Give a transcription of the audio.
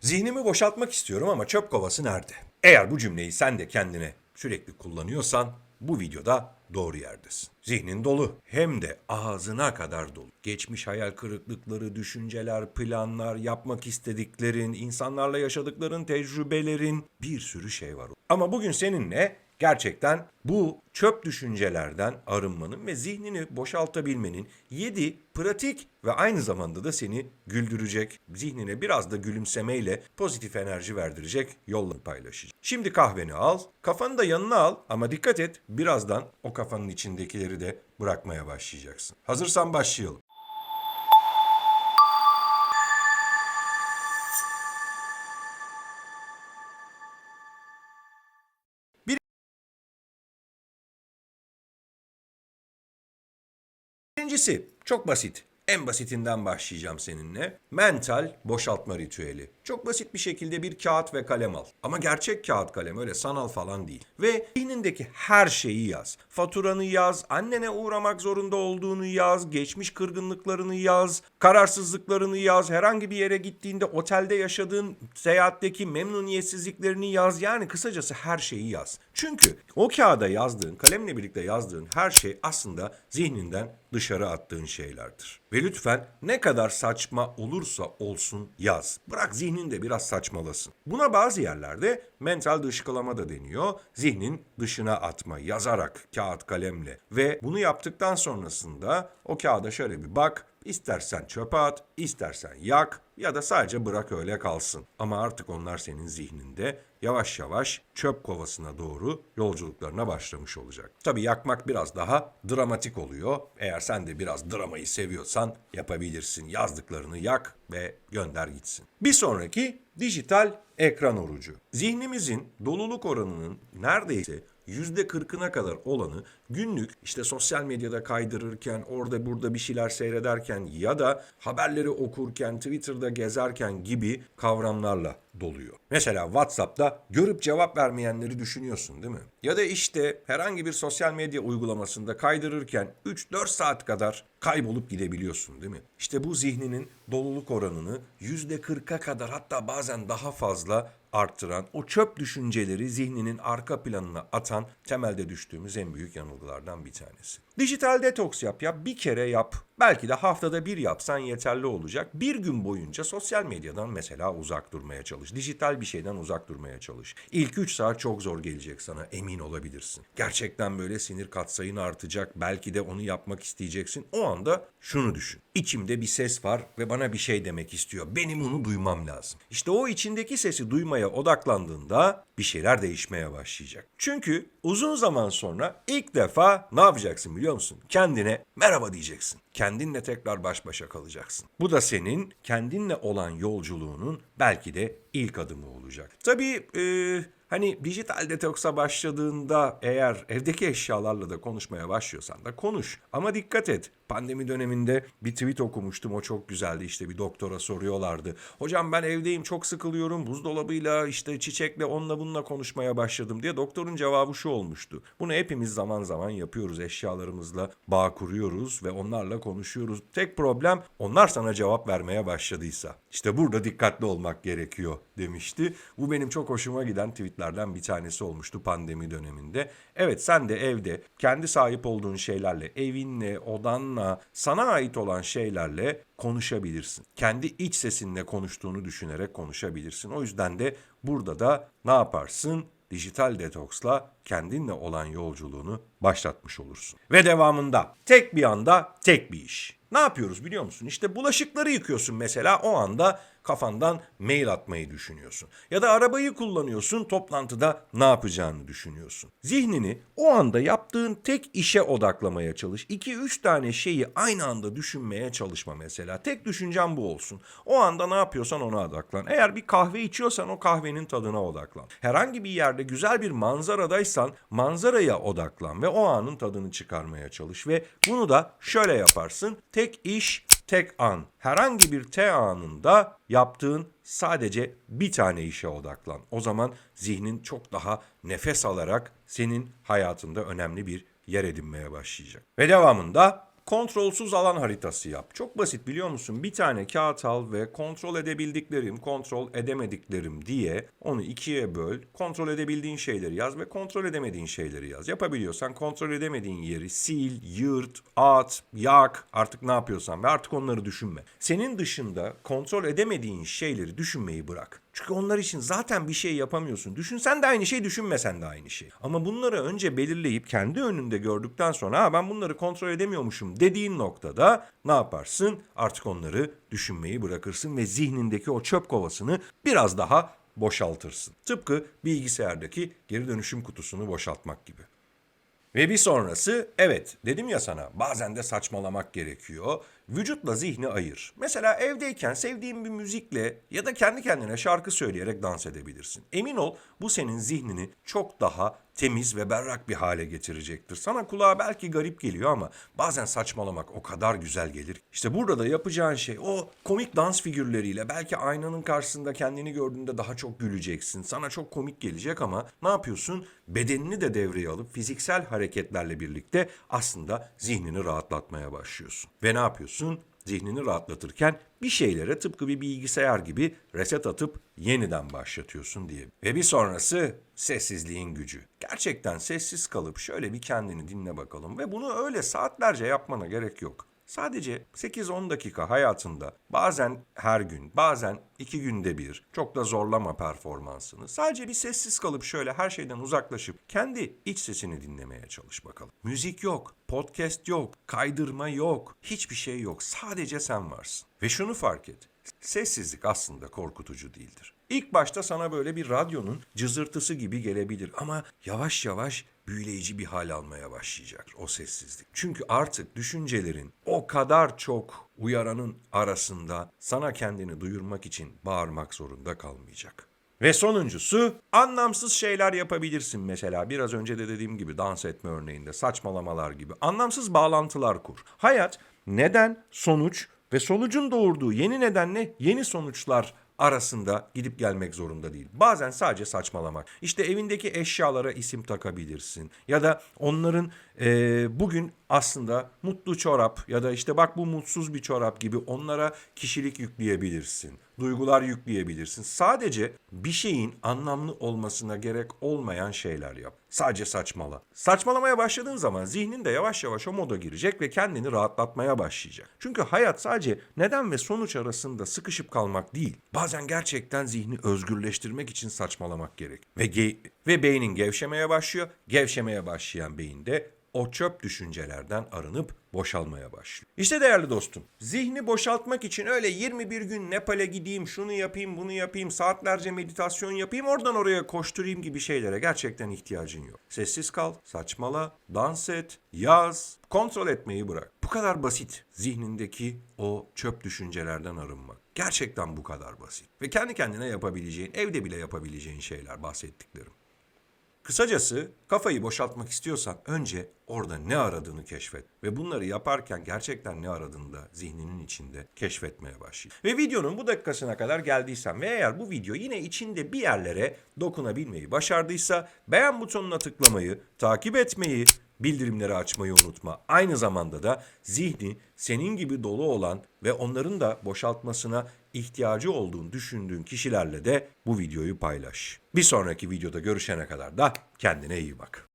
Zihnimi boşaltmak istiyorum ama çöp kovası nerede? Eğer bu cümleyi sen de kendine sürekli kullanıyorsan bu videoda doğru yerdesin. Zihnin dolu, hem de ağzına kadar dolu. Geçmiş hayal kırıklıkları, düşünceler, planlar, yapmak istediklerin, insanlarla yaşadıkların, tecrübelerin, bir sürü şey var. Ama bugün seninle gerçekten bu çöp düşüncelerden arınmanın ve zihnini boşaltabilmenin 7 pratik ve aynı zamanda da seni güldürecek, zihnine biraz da gülümsemeyle pozitif enerji verdirecek yolları paylaşacağım. Şimdi kahveni al, kafanı da yanına al ama dikkat et, birazdan o kafanın içindekileri de bırakmaya başlayacaksın. Hazırsan başlayalım. Birincisi çok basit. En basitinden başlayacağım seninle. Mental boşaltma ritüeli. Çok basit bir şekilde bir kağıt ve kalem al. Ama gerçek kağıt kalem, öyle sanal falan değil. Ve zihnindeki her şeyi yaz. Faturanı yaz, annene uğramak zorunda olduğunu yaz, geçmiş kırgınlıklarını yaz, kararsızlıklarını yaz, herhangi bir yere gittiğinde otelde yaşadığın seyahatteki memnuniyetsizliklerini yaz. Yani kısacası her şeyi yaz. Çünkü o kağıda yazdığın, kalemle birlikte yazdığın her şey aslında zihninden dışarı attığın şeylerdir. Ve lütfen ne kadar saçma olursa olsun yaz. Bırak zihnin de biraz saçmalasın. Buna bazı yerlerde mental dışkılama da deniyor. Zihnin dışına atma, yazarak, kağıt kalemle. Ve bunu yaptıktan sonrasında o kağıda şöyle bir bak. İstersen çöpe at, istersen yak ya da sadece bırak öyle kalsın. Ama artık onlar senin zihninde yavaş yavaş çöp kovasına doğru yolculuklarına başlamış olacak. Tabii yakmak biraz daha dramatik oluyor. Eğer sen de biraz dramayı seviyorsan yapabilirsin. Yazdıklarını yak ve gönder gitsin. Bir sonraki dijital ekran orucu. Zihnimizin doluluk oranının neredeyse %40'ına kadar olanı günlük işte sosyal medyada kaydırırken, orada burada bir şeyler seyrederken ya da haberleri okurken, Twitter'da gezerken gibi kavramlarla doluyor. Mesela WhatsApp'ta görüp cevap vermeyenleri düşünüyorsun değil mi? Ya da işte herhangi bir sosyal medya uygulamasında kaydırırken 3-4 saat kadar kaybolup gidebiliyorsun değil mi? İşte bu zihninin doluluk oranını %40'a kadar, hatta bazen daha fazla arttıran, o çöp düşünceleri zihninin arka planına atan temelde düştüğümüz en büyük yanılgılardan bir tanesi. Dijital detoks yap, bir kere yap. Belki de haftada bir yapsan yeterli olacak. Bir gün boyunca sosyal medyadan mesela uzak durmaya çalış. Dijital bir şeyden uzak durmaya çalış. İlk 3 saat çok zor gelecek sana, emin olabilirsin. Gerçekten böyle sinir katsayın artacak. Belki de onu yapmak isteyeceksin. O anda şunu düşün. İçimde bir ses var ve bana bir şey demek istiyor. Benim onu duymam lazım. İşte o içindeki sesi duymaya odaklandığında bir şeyler değişmeye başlayacak. Çünkü uzun zaman sonra ilk defa ne yapacaksın biliyor musun? Kendine merhaba diyeceksin. Kendinle tekrar baş başa kalacaksın. Bu da senin kendinle olan yolculuğunun belki de ilk adımı olacak. Tabii hani dijital detoksa başladığında eğer evdeki eşyalarla da konuşmaya başlıyorsan da konuş. Ama dikkat et. Pandemi döneminde bir tweet okumuştum, o çok güzeldi. İşte bir doktora soruyorlardı. Hocam ben evdeyim, çok sıkılıyorum, buzdolabıyla işte çiçekle onunla bununla konuşmaya başladım diye. Doktorun cevabı şu olmuştu. Bunu hepimiz zaman zaman yapıyoruz, eşyalarımızla bağ kuruyoruz ve onlarla konuşuyoruz. Tek problem onlar sana cevap vermeye başladıysa. İşte burada dikkatli olmak gerekiyor demişti. Bu benim çok hoşuma giden tweetlerden bir tanesi olmuştu pandemi döneminde. Evet, sen de evde kendi sahip olduğun şeylerle, evinle, odanla, sana ait olan şeylerle konuşabilirsin. Kendi iç sesinle konuştuğunu düşünerek konuşabilirsin. O yüzden de burada da ne yaparsın? Dijital detoksla kendinle olan yolculuğunu başlatmış olursun. Ve devamında tek bir anda tek bir iş. Ne yapıyoruz biliyor musun? İşte bulaşıkları yıkıyorsun mesela, o anda kafandan mail atmayı düşünüyorsun. Ya da arabayı kullanıyorsun, toplantıda ne yapacağını düşünüyorsun. Zihnini o anda yaptığın tek işe odaklamaya çalış. 2-3 tane şeyi aynı anda düşünmeye çalışma mesela. Tek düşüncen bu olsun. O anda ne yapıyorsan ona odaklan. Eğer bir kahve içiyorsan o kahvenin tadına odaklan. Herhangi bir yerde güzel bir manzaradaysan manzaraya odaklan ve o anın tadını çıkarmaya çalış. Ve bunu da şöyle yaparsın. Tek iş, tek an. Herhangi bir T anında yaptığın sadece bir tane işe odaklan. O zaman zihnin çok daha nefes alarak senin hayatında önemli bir yer edinmeye başlayacak. Ve devamında kontrolsüz alan haritası yap. Çok basit biliyor musun? Bir tane kağıt al ve kontrol edebildiklerim, kontrol edemediklerim diye onu ikiye böl. Kontrol edebildiğin şeyleri yaz ve kontrol edemediğin şeyleri yaz. Yapabiliyorsan kontrol edemediğin yeri sil, yırt, at, yak, artık ne yapıyorsan ve artık onları düşünme. Senin dışında kontrol edemediğin şeyleri düşünmeyi bırak. Çünkü onlar için zaten bir şey yapamıyorsun. Düşünsen de aynı şey, düşünmesen de aynı şey. Ama bunları önce belirleyip kendi önünde gördükten sonra ben bunları kontrol edemiyormuşum dediğin noktada ne yaparsın? Artık onları düşünmeyi bırakırsın ve zihnindeki o çöp kovasını biraz daha boşaltırsın. Tıpkı bilgisayardaki geri dönüşüm kutusunu boşaltmak gibi. Ve bir sonrası, evet dedim ya sana, bazen de saçmalamak gerekiyor. Vücutla zihni ayır. Mesela evdeyken sevdiğin bir müzikle ya da kendi kendine şarkı söyleyerek dans edebilirsin. Emin ol bu senin zihnini çok daha temiz ve berrak bir hale getirecektir. Sana kulağa belki garip geliyor ama bazen saçmalamak o kadar güzel gelir. İşte burada da yapacağın şey o komik dans figürleriyle belki aynanın karşısında kendini gördüğünde daha çok güleceksin. Sana çok komik gelecek ama ne yapıyorsun? Bedenini de devreye alıp fiziksel hareketlerle birlikte aslında zihnini rahatlatmaya başlıyorsun. Ve ne yapıyorsun? Zihnini rahatlatırken bir şeylere tıpkı bir bilgisayar gibi reset atıp yeniden başlatıyorsun diye. Ve bir sonrası sessizliğin gücü. Gerçekten sessiz kalıp şöyle bir kendini dinle bakalım ve bunu öyle saatlerce yapmana gerek yok. Sadece 8-10 dakika hayatında, bazen her gün, bazen 2 günde bir, çok da zorlama performansını. Sadece bir sessiz kalıp şöyle her şeyden uzaklaşıp kendi iç sesini dinlemeye çalış bakalım. Müzik yok, podcast yok, kaydırma yok, hiçbir şey yok. Sadece sen varsın. Ve şunu fark et. Sessizlik aslında korkutucu değildir. İlk başta sana böyle bir radyonun cızırtısı gibi gelebilir ama yavaş yavaş büyüleyici bir hal almaya başlayacak o sessizlik. Çünkü artık düşüncelerin o kadar çok uyaranın arasında sana kendini duyurmak için bağırmak zorunda kalmayacak. Ve sonuncusu, anlamsız şeyler yapabilirsin mesela. Biraz önce de dediğim gibi dans etme örneğinde, saçmalamalar gibi. Anlamsız bağlantılar kur. Hayat neden, sonuç ve sonucun doğurduğu yeni nedenle yeni sonuçlar arasında gidip gelmek zorunda değil. Bazen sadece saçmalamak. İşte evindeki eşyalara isim takabilirsin. Ya da onların bugün aslında mutlu çorap ya da işte bak bu mutsuz bir çorap gibi onlara kişilik yükleyebilirsin. Duygular yükleyebilirsin. Sadece bir şeyin anlamlı olmasına gerek olmayan şeyler yap. Sadece saçmala. Saçmalamaya başladığın zaman zihnin de yavaş yavaş o moda girecek ve kendini rahatlatmaya başlayacak. Çünkü hayat sadece neden ve sonuç arasında sıkışıp kalmak değil. Bazen gerçekten zihni özgürleştirmek için saçmalamak gerek. Ve beynin gevşemeye başlıyor. Gevşemeye başlayan beyinde o çöp düşüncelerden arınıp boşalmaya başlıyor. İşte değerli dostum, zihni boşaltmak için öyle 21 gün Nepal'e gideyim, şunu yapayım, bunu yapayım, saatlerce meditasyon yapayım, oradan oraya koşturayım gibi şeylere gerçekten ihtiyacın yok. Sessiz kal, saçmala, dans et, yaz, kontrol etmeyi bırak. Bu kadar basit zihnindeki o çöp düşüncelerden arınmak. Gerçekten bu kadar basit. Ve kendi kendine yapabileceğin, evde bile yapabileceğin şeyler bahsettiklerim. Kısacası kafayı boşaltmak istiyorsan önce orada ne aradığını keşfet. Ve bunları yaparken gerçekten ne aradığını da zihninin içinde keşfetmeye başla. Ve videonun bu dakikasına kadar geldiysen ve eğer bu video yine içinde bir yerlere dokunabilmeyi başardıysa beğen butonuna tıklamayı, takip etmeyi, bildirimleri açmayı unutma. Aynı zamanda da zihni senin gibi dolu olan ve onların da boşaltmasına ihtiyacı olduğunu düşündüğün kişilerle de bu videoyu paylaş. Bir sonraki videoda görüşene kadar da kendine iyi bak.